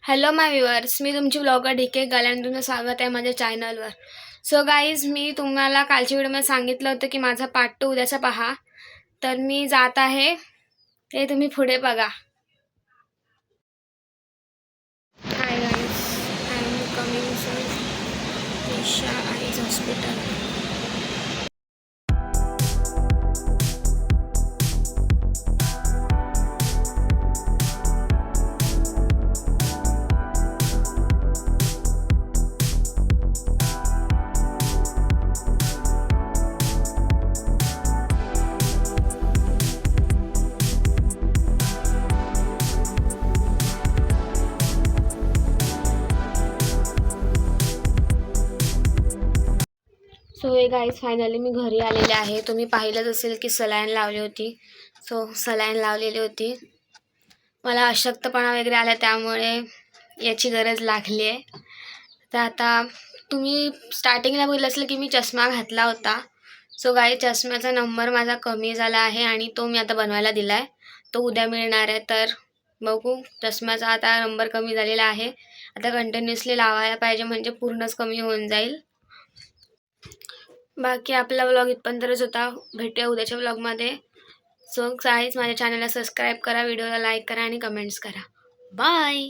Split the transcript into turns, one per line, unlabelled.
Hello माय viewers, मी तुमची blogger DK. गालांड. तुमचं स्वागत आहे माझ्या चॅनलवर. सो गाईज, मी तुम्हाला कालच्या व्हिडिओमध्ये सांगितलं होतं की माझा पार्ट 2 उद्याचा पहा. तर मी जात आहे, ते तुम्ही पुढे बघा. Hi guys, I am coming from Isha Eyes Hospital. So hey guys, finally मी घरी आलेले आहे. तुम्ही पाहिलंच असेल की सलाईन लावली होती. सो सलाईन लावलेली होती. मला अशक्तपणा वगैरे आला, त्यामुळे याची गरज लागली आहे. तर आता तुम्ही स्टार्टिंगला बघितलं असेल की मी चष्मा घातला होता. सो गाईज, चष्म्याचा नंबर माझा कमी झाला आहे आणि तो मी आता बनवायला दिला आहे. तो उद्या मिळणार आहे. तर बघू, चष्म्याचा आता नंबर कमी झालेला आहे. आता कंटिन्युअसली लावायला पाहिजे, म्हणजे पूर्णच कमी होऊन जाईल. बाकी आपला व्लॉग इथपर्यंतच होता. भेटूया उद्याच्या व्लॉगमध्ये. सो गाईज, माझ्या चॅनलला सबस्क्राईब करा, व्हिडिओला लाईक करा आणि कमेंट्स करा. बाय.